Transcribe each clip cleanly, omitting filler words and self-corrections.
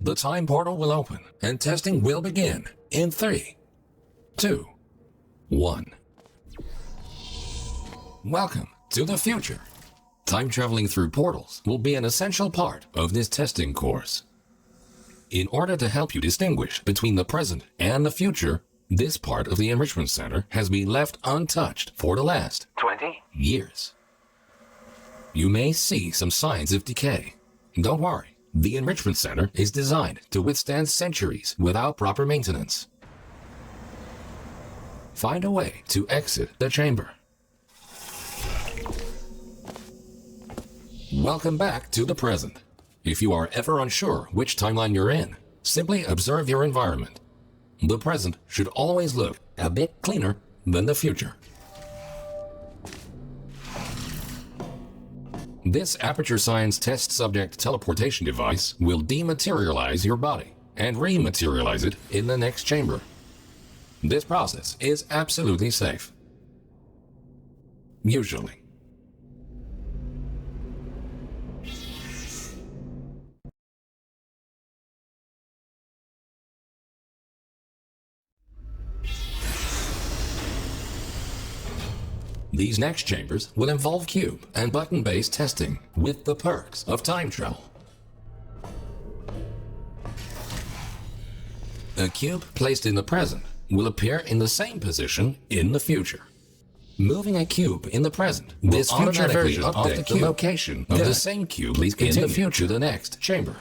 the time portal will open and testing will begin in 3, 2, 1. Welcome to the future. Time traveling through portals will be an essential part of this testing course. In order to help you distinguish between the present and the future, this part of the Enrichment Center has been left untouched for the last 20 years. You may see some signs of decay. Don't worry, the Enrichment Center is designed to withstand centuries without proper maintenance. Find a way to exit the chamber. Welcome back to the present. If you are ever unsure which timeline you're in, simply observe your environment. The present should always look a bit cleaner than the future. This Aperture Science test subject teleportation device will dematerialize your body and rematerialize it in the next chamber. This process is absolutely safe. Usually. These next chambers will involve cube and button-based testing with the perks of time travel. A cube placed in the present will appear in the same position in the future. Moving a cube in the present, this future version updates the location of the same cube in the future to the next chamber.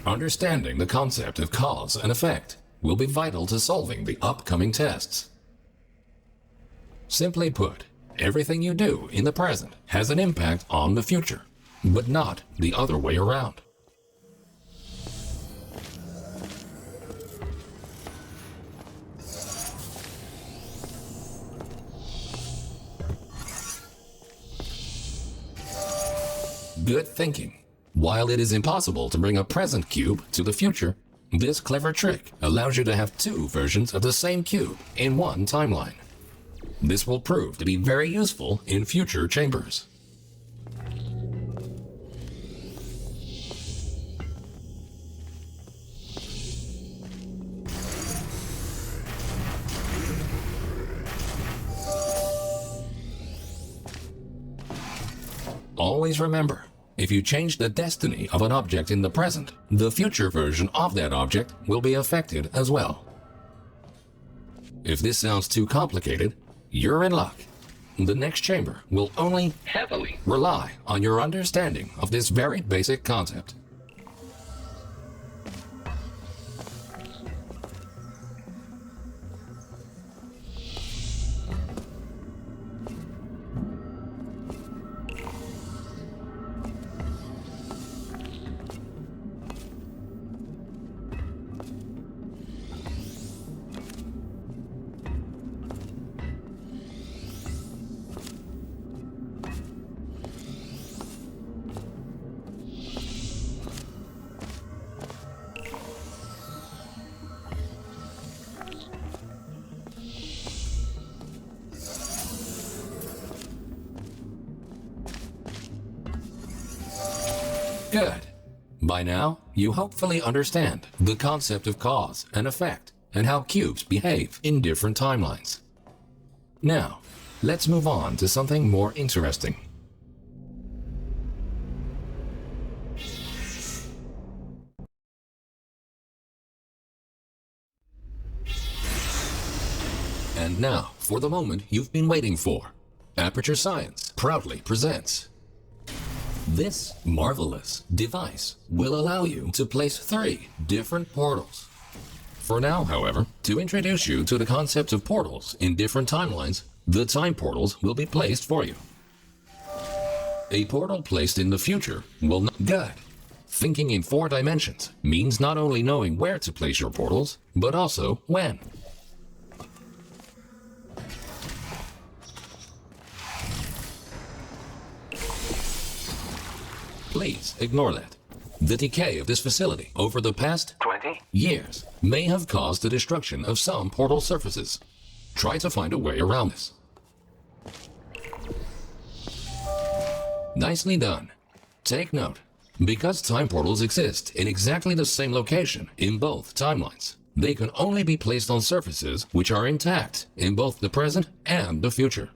Understanding the concept of cause and effect will be vital to solving the upcoming tests. Simply put, everything you do in the present has an impact on the future, but not the other way around. Good thinking. While it is impossible to bring a present cube to the future, this clever trick allows you to have two versions of the same cube in one timeline. This will prove to be very useful in future chambers. Always remember, if you change the destiny of an object in the present, the future version of that object will be affected as well. If this sounds too complicated, you're in luck. The next chamber will only heavily rely on your understanding of this very basic concept. Good. By now, you hopefully understand the concept of cause and effect and how cubes behave in different timelines. Now, let's move on to something more interesting. And now, for the moment you've been waiting for. Aperture Science proudly presents. This marvelous device will allow you to place 3 different portals. For now, however, to introduce you to the concept of portals in different timelines, the time portals will be placed for you. A portal placed in the future will not... Good. Thinking in 4 dimensions means not only knowing where to place your portals, but also when. Please ignore that. The decay of this facility over the past 20 years may have caused the destruction of some portal surfaces. Try to find a way around this. Nicely done. Take note. Because time portals exist in exactly the same location in both timelines, they can only be placed on surfaces which are intact in both the present and the future.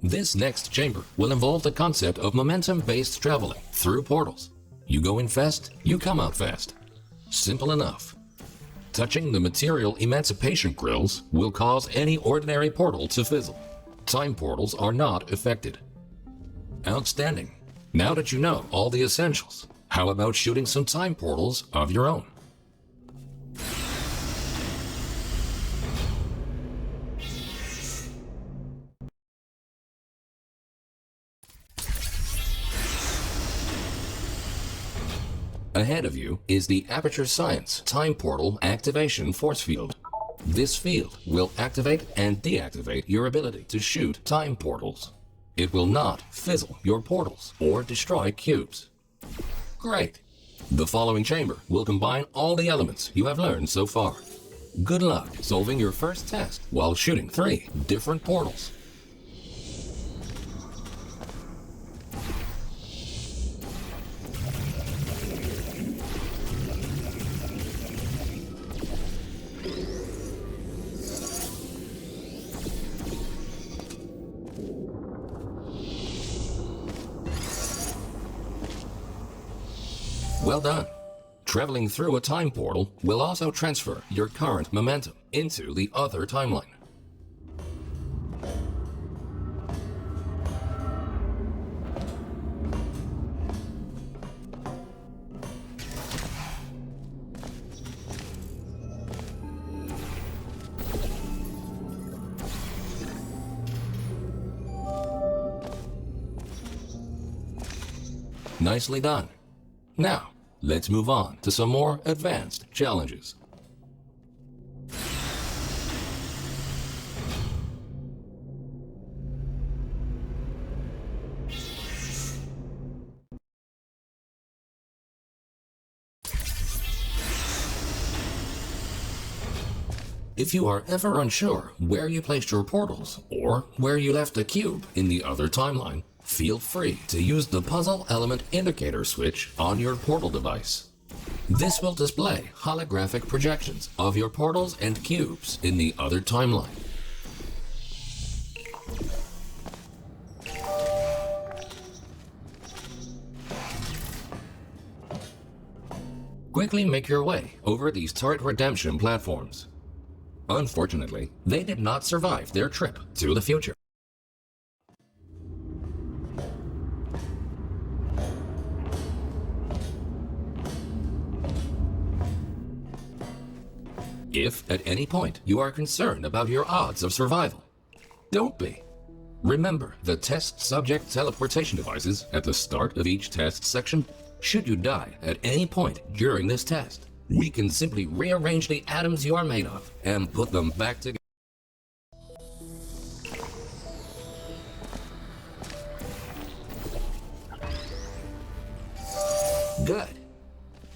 This next chamber will involve the concept of momentum-based traveling through portals. You go in fast, you come out fast. Simple enough. Touching the material emancipation grills will cause any ordinary portal to fizzle. Time portals are not affected. Outstanding. Now that you know all the essentials, how about shooting some time portals of your own? Ahead of you is the Aperture Science Time Portal Activation Force Field. This field will activate and deactivate your ability to shoot time portals. It will not fizzle your portals or destroy cubes. Great! The following chamber will combine all the elements you have learned so far. Good luck solving your first test while shooting 3 different portals. Well done. Traveling through a time portal will also transfer your current momentum into the other timeline. Nicely done. Now, let's move on to some more advanced challenges. If you are ever unsure where you placed your portals or where you left a cube in the other timeline, feel free to use the puzzle element indicator switch on your portal device. This will display holographic projections of your portals and cubes in the other timeline. Quickly make your way over these turret redemption platforms. Unfortunately, they did not survive their trip to the future. If at any point you are concerned about your odds of survival, don't be. Remember the test subject teleportation devices at the start of each test section. Should you die at any point during this test, we can simply rearrange the atoms you are made of and put them back together. Good.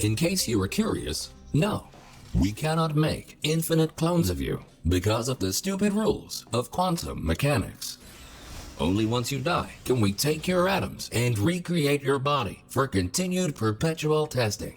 In case you were curious, no, we cannot make infinite clones of you because of the stupid rules of quantum mechanics. Only once you die can we take your atoms and recreate your body for continued perpetual testing.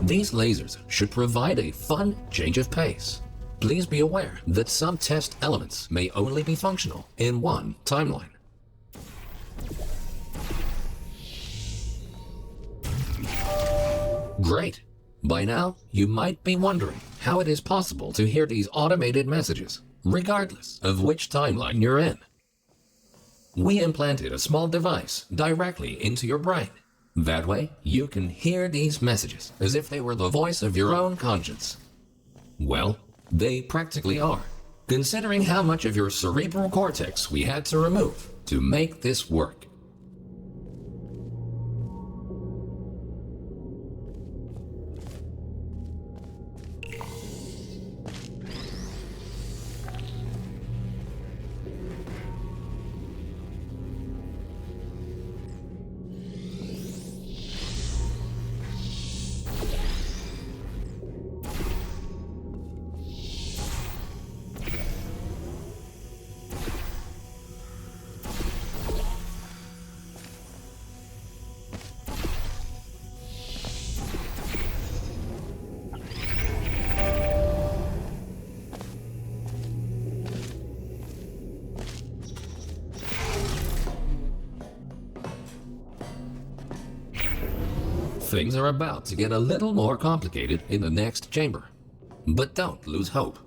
These lasers should provide a fun change of pace. Please be aware that some test elements may only be functional in one timeline. Great! By now, you might be wondering how it is possible to hear these automated messages, regardless of which timeline you're in. We implanted a small device directly into your brain. That way, you can hear these messages as if they were the voice of your own conscience. Well, they practically are, considering how much of your cerebral cortex we had to remove to make this work. Things are about to get a little more complicated in the next chamber. But don't lose hope.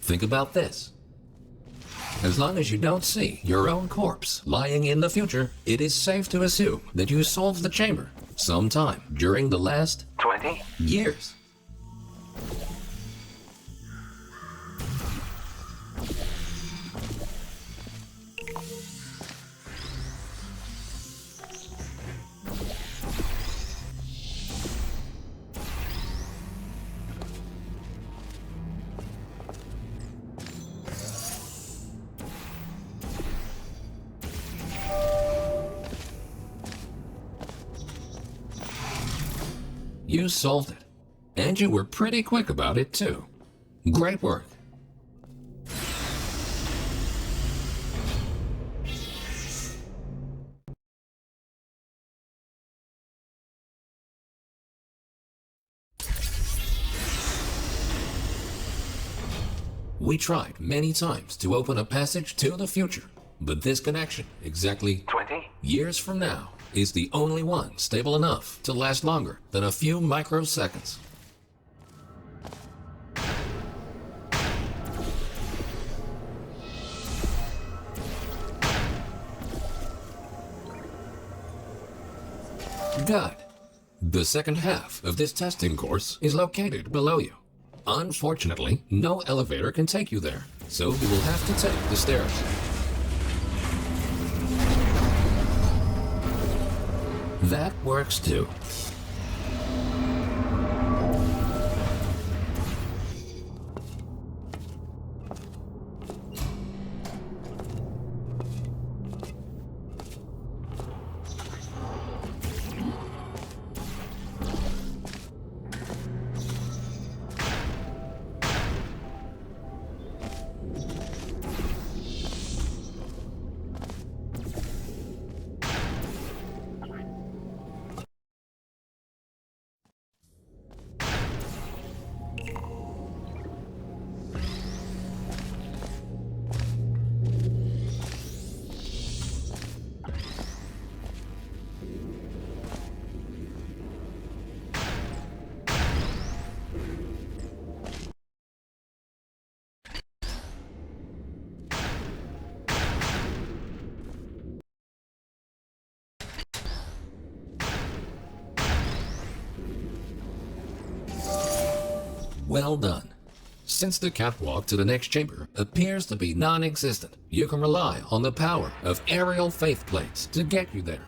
Think about this. As long as you don't see your own corpse lying in the future, it is safe to assume that you solved the chamber sometime during the last 20 years. You solved it. And you were pretty quick about it, too. Great work. We tried many times to open a passage to the future, but this connection, exactly 20 years from now, is the only one stable enough to last longer than a few microseconds. Good. The second half of this testing course is located below you. Unfortunately, no elevator can take you there, so you will have to take the stairs. That works too. Well done. Since the catwalk to the next chamber appears to be non-existent, you can rely on the power of aerial faith plates to get you there.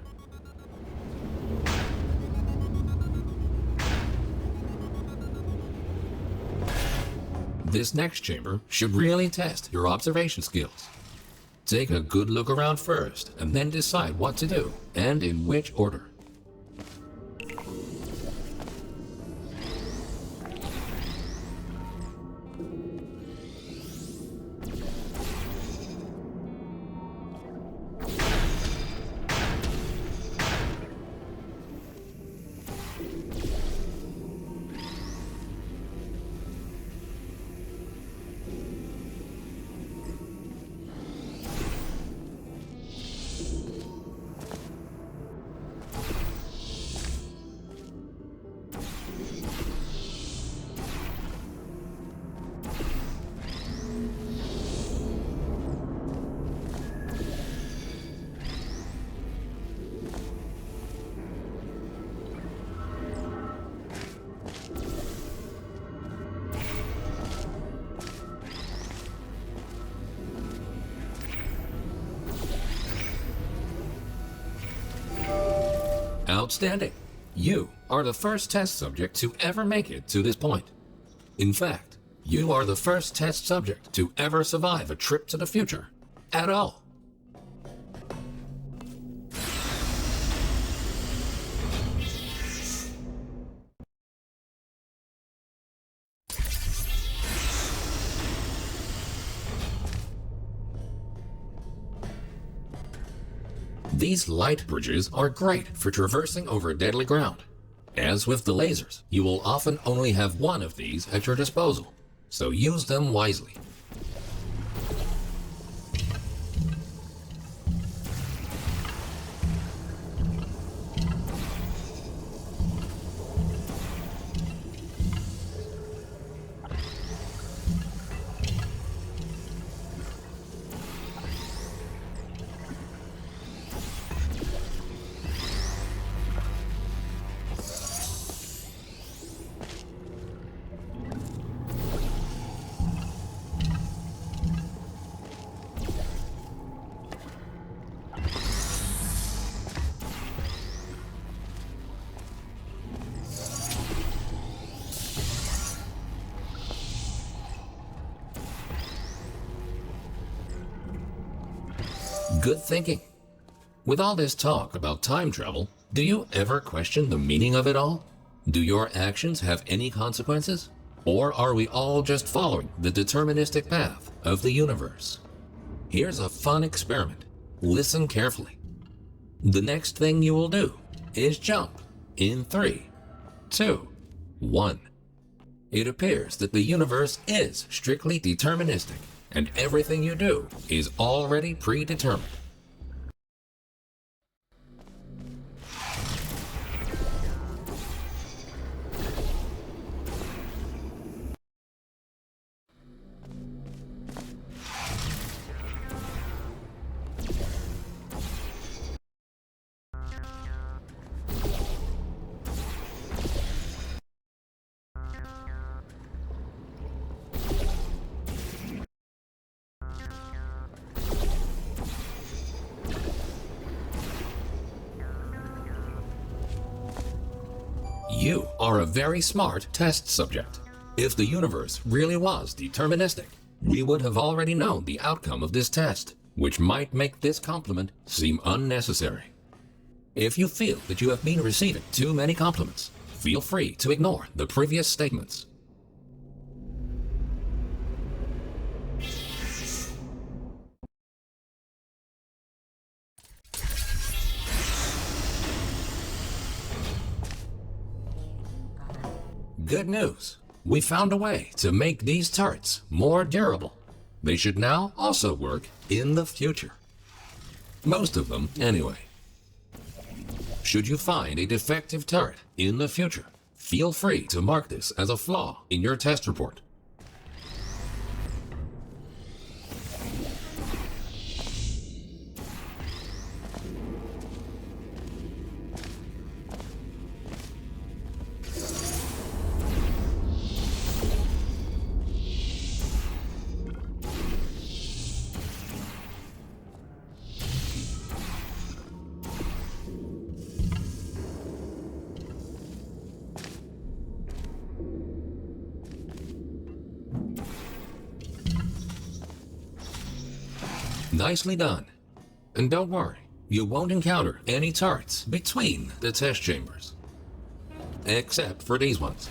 This next chamber should really test your observation skills. Take a good look around first, and then decide what to do, and in which order. Outstanding! You are the first test subject to ever make it to this point. In fact, you are the first test subject to ever survive a trip to the future at all. These light bridges are great for traversing over deadly ground. As with the lasers, you will often only have one of these at your disposal, so use them wisely. Good thinking. With all this talk about time travel, do you ever question the meaning of it all? Do your actions have any consequences? Or are we all just following the deterministic path of the universe? Here's a fun experiment. Listen carefully. The next thing you will do is jump in 3, 2, 1. It appears that the universe is strictly deterministic, and everything you do is already predetermined. You are a very smart test subject. If the universe really was deterministic, we would have already known the outcome of this test, which might make this compliment seem unnecessary. If you feel that you have been receiving too many compliments, feel free to ignore the previous statements. Good news! We found a way to make these turrets more durable. They should now also work in the future. Most of them, anyway. Should you find a defective turret in the future, feel free to mark this as a flaw in your test report. Nicely done. And don't worry, you won't encounter any turrets between the test chambers. Except for these ones.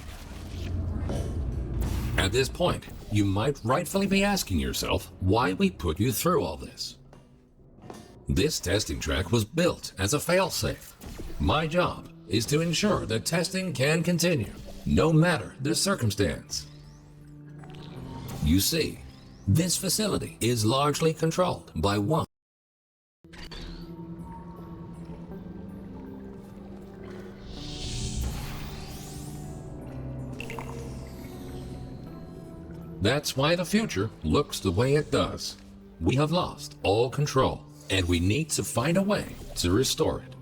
At this point, you might rightfully be asking yourself why we put you through all this. This testing track was built as a failsafe. My job is to ensure that testing can continue, no matter the circumstance. You see, this facility is largely controlled by one. That's why the future looks the way it does. We have lost all control, and we need to find a way to restore it.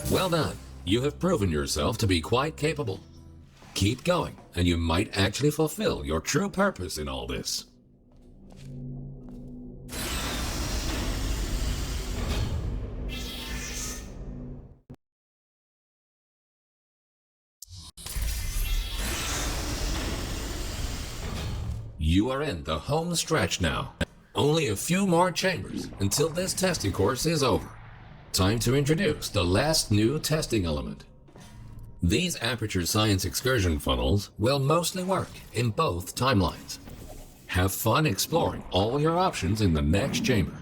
Well done. You have proven yourself to be quite capable. Keep going, and you might actually fulfill your true purpose in all this. You are in the home stretch now. Only a few more chambers until this testing course is over. Time to introduce the last new testing element. These Aperture Science excursion funnels will mostly work in both timelines. Have fun exploring all your options in the next chamber.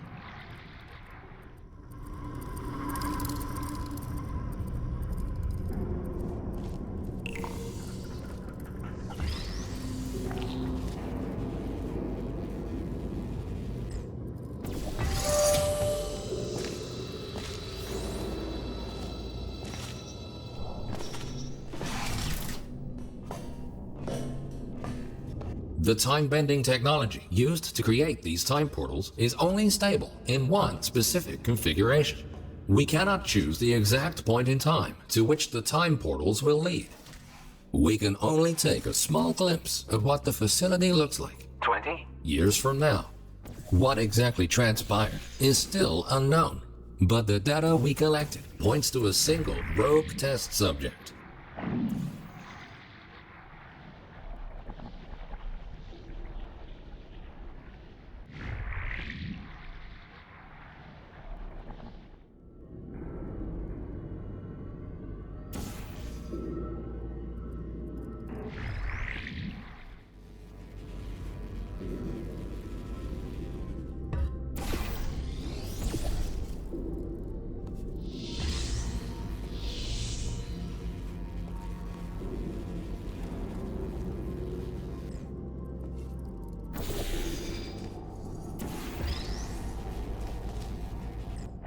The time-bending technology used to create these time portals is only stable in one specific configuration. We cannot choose the exact point in time to which the time portals will lead. We can only take a small glimpse of what the facility looks like 20 years from now. What exactly transpired is still unknown, but the data we collected points to a single rogue test subject.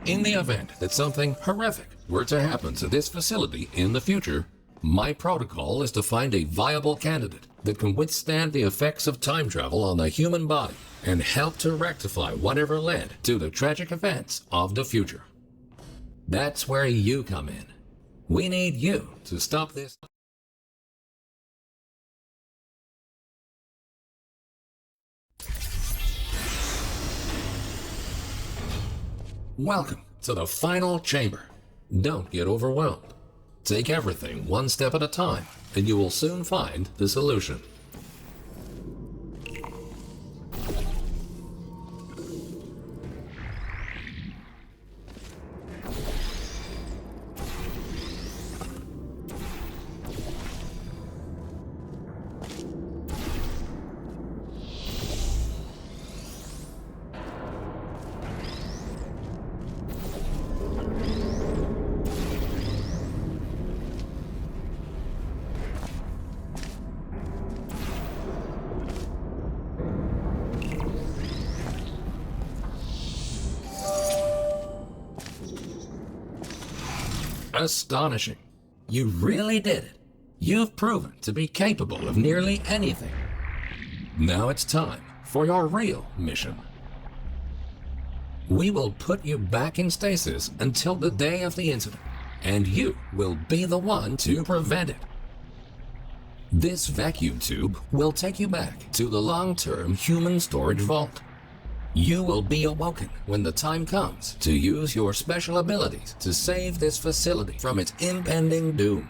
In the event that something horrific were to happen to this facility in the future, my protocol is to find a viable candidate that can withstand the effects of time travel on the human body and help to rectify whatever led to the tragic events of the future. That's where you come in. We need you to stop this. Welcome to the final chamber. Don't get overwhelmed. Take everything one step at a time, and you will soon find the solution. Astonishing. You really did it. You've proven to be capable of nearly anything. Now it's time for your real mission. We will put you back in stasis until the day of the incident, and you will be the one to prevent it. This vacuum tube will take you back to the long-term human storage vault. You will be awoken when the time comes to use your special abilities to save this facility from its impending doom.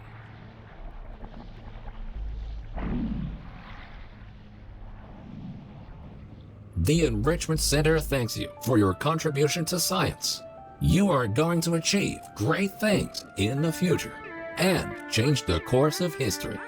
The Enrichment Center thanks you for your contribution to science. You are going to achieve great things in the future and change the course of history.